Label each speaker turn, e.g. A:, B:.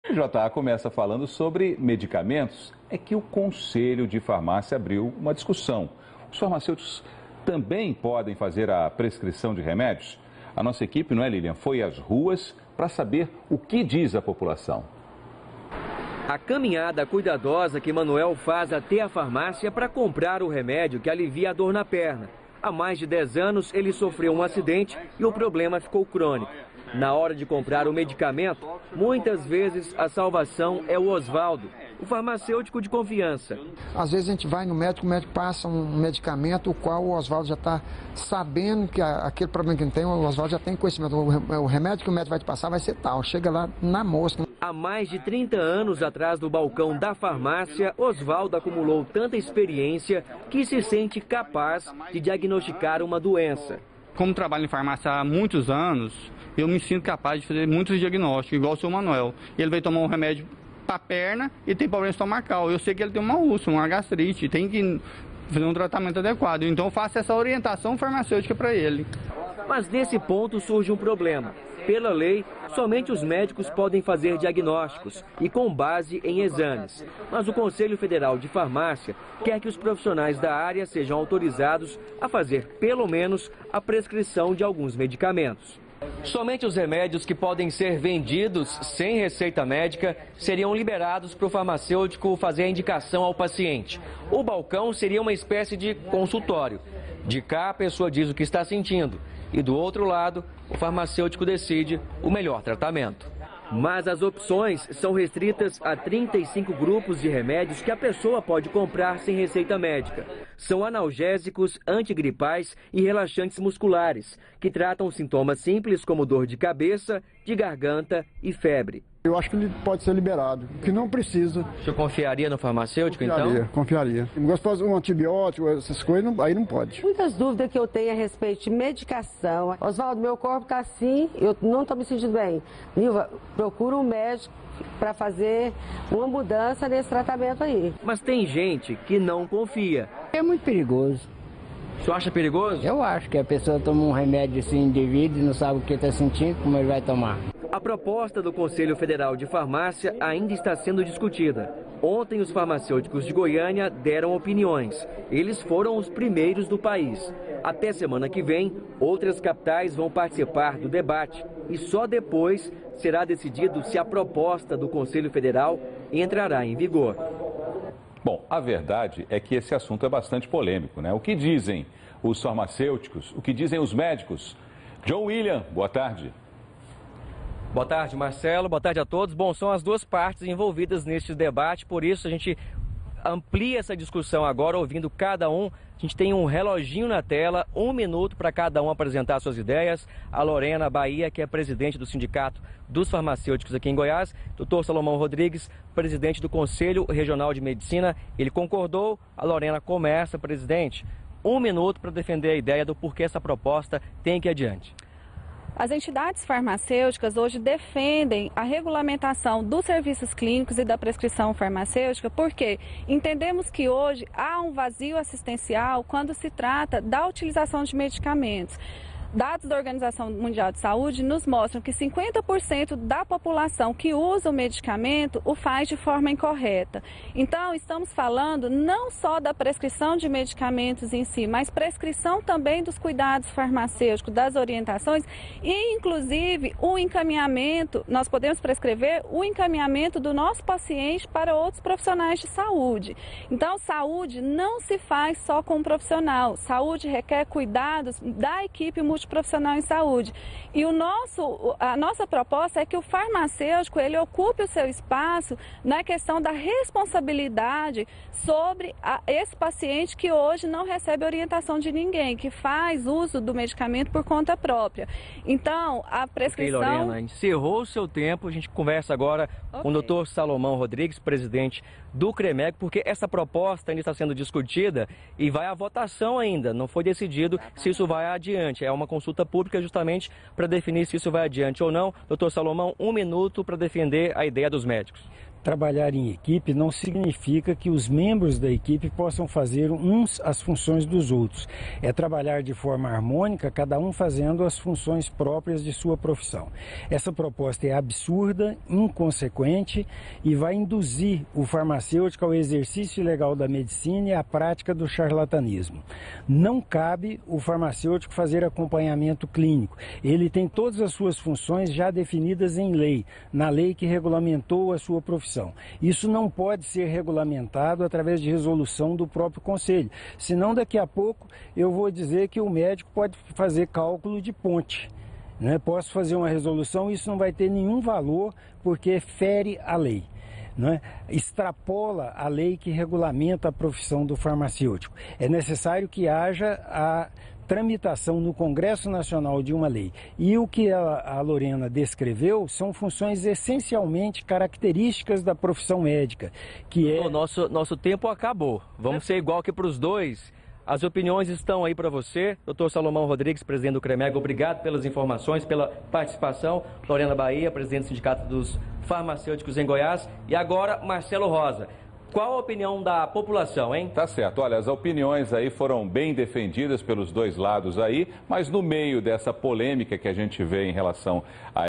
A: O JA começa falando sobre medicamentos. É que o Conselho de Farmácia abriu uma discussão. Os farmacêuticos também podem fazer a prescrição de remédios? A nossa equipe, não é, Lilian, foi às ruas para saber o que diz a população.
B: A caminhada cuidadosa que Manuel faz até a farmácia para comprar o remédio que alivia a dor na perna. Há mais de 10 anos ele sofreu um acidente e o problema ficou crônico. Na hora de comprar o medicamento, muitas vezes a salvação é o Oswaldo, o farmacêutico de confiança.
C: Às vezes a gente vai no médico, o médico passa um medicamento, o qual o Oswaldo já está sabendo que aquele problema que ele tem, o Oswaldo já tem conhecimento. O remédio que o médico vai te passar vai ser tal, chega lá na mosca.
B: Há mais de 30 anos atrás do balcão da farmácia, Oswaldo acumulou tanta experiência que se sente capaz de diagnosticar uma doença.
D: Como trabalho em farmácia há muitos anos, eu me sinto capaz de fazer muitos diagnósticos, igual o seu Manuel. Ele vai tomar um remédio para a perna e tem problema estomacal. Eu sei que ele tem uma úlcera, uma gastrite, tem que fazer um tratamento adequado. Então eu faço essa orientação farmacêutica para ele.
B: Mas nesse ponto surge um problema. Pela lei, somente os médicos podem fazer diagnósticos e com base em exames. Mas o Conselho Federal de Farmácia quer que os profissionais da área sejam autorizados a fazer, pelo menos, a prescrição de alguns medicamentos. Somente os remédios que podem ser vendidos sem receita médica seriam liberados para o farmacêutico fazer a indicação ao paciente. O balcão seria uma espécie de consultório. De cá, a pessoa diz o que está sentindo e do outro lado, o farmacêutico decide o melhor tratamento. Mas as opções são restritas a 35 grupos de remédios que a pessoa pode comprar sem receita médica. São analgésicos, antigripais e relaxantes musculares, que tratam sintomas simples como dor de cabeça, de garganta e febre.
E: Eu acho que ele pode ser liberado, que não precisa.
B: O senhor confiaria no farmacêutico, então?
E: Confiaria. Se fosse um antibiótico, essas coisas, aí não pode.
F: Muitas dúvidas que eu tenho a respeito de medicação. Oswaldo, meu corpo está assim, eu não estou me sentindo bem. Nilva, procura um médico para fazer uma mudança nesse tratamento aí.
B: Mas tem gente que não confia.
G: É muito perigoso.
B: O senhor acha perigoso?
G: Eu acho que a pessoa toma um remédio assim indevido e não sabe o que está sentindo, como ele vai tomar.
B: A proposta do Conselho Federal de Farmácia ainda está sendo discutida. Ontem, os farmacêuticos de Goiânia deram opiniões. Eles foram os primeiros do país. Até semana que vem, outras capitais vão participar do debate. E só depois será decidido se a proposta do Conselho Federal entrará em vigor.
A: Bom, a verdade é que esse assunto é bastante polêmico, né? O que dizem os farmacêuticos, o que dizem os médicos? John William, boa tarde.
B: Boa tarde, Marcelo. Boa tarde a todos. Bom, são as duas partes envolvidas neste debate, por isso a gente amplia essa discussão agora, ouvindo cada um. A gente tem um reloginho na tela, 1 minuto para cada um apresentar suas ideias. A Lorena Bahia, que é presidente do Sindicato dos Farmacêuticos aqui em Goiás. Dr. Salomão Rodrigues, presidente do Conselho Regional de Medicina. Ele concordou. A Lorena começa, presidente. 1 minuto para defender a ideia do porquê essa proposta tem que ir adiante.
H: As entidades farmacêuticas hoje defendem a regulamentação dos serviços clínicos e da prescrição farmacêutica porque entendemos que hoje há um vazio assistencial quando se trata da utilização de medicamentos. Dados da Organização Mundial de Saúde nos mostram que 50% da população que usa o medicamento o faz de forma incorreta. Então, estamos falando não só da prescrição de medicamentos em si, mas prescrição também dos cuidados farmacêuticos, das orientações e, inclusive, o encaminhamento, nós podemos prescrever o encaminhamento do nosso paciente para outros profissionais de saúde. Então, saúde não se faz só com um profissional. Saúde requer cuidados da equipe multiprofissional em saúde. E a nossa proposta é que o farmacêutico ele ocupe o seu espaço na questão da responsabilidade sobre esse paciente que hoje não recebe orientação de ninguém, que faz uso do medicamento por conta própria. Então, a prescrição...
B: Ok, Lorena, encerrou o seu tempo, a gente conversa agora com o Dr. Salomão Rodrigues, presidente do CREMEG, porque essa proposta ainda está sendo discutida e vai à votação ainda, não foi decidido se isso vai adiante, é uma consulta pública justamente para definir se isso vai adiante ou não. Doutor Salomão, 1 minuto para defender a ideia dos médicos.
I: trabalhar em equipe não significa que os membros da equipe possam fazer uns as funções dos outros. É trabalhar de forma harmônica, cada um fazendo as funções próprias de sua profissão. Essa proposta é absurda, inconsequente e vai induzir o farmacêutico ao exercício ilegal da medicina e à prática do charlatanismo. Não cabe o farmacêutico fazer acompanhamento clínico. Ele tem todas as suas funções já definidas em lei, na lei que regulamentou a sua profissão. Isso não pode ser regulamentado através de resolução do próprio Conselho, senão daqui a pouco eu vou dizer que o médico pode fazer cálculo de ponte. Posso fazer uma resolução, isso não vai ter nenhum valor porque fere a lei. Extrapola a lei que regulamenta a profissão do farmacêutico. É necessário que haja a tramitação no Congresso Nacional de uma lei. E o que a Lorena descreveu são funções essencialmente características da profissão médica, que é...
B: O nosso tempo acabou. Vamos ser igual que para os dois. As opiniões estão aí para você. Dr. Salomão Rodrigues, presidente do CREMEG, obrigado pelas informações, pela participação. Lorena Bahia, presidente do Sindicato dos Farmacêuticos em Goiás. E agora, Marcelo Rosa. Qual a opinião da população, hein?
A: Tá certo. Olha, as opiniões aí foram bem defendidas pelos dois lados aí, mas no meio dessa polêmica que a gente vê em relação a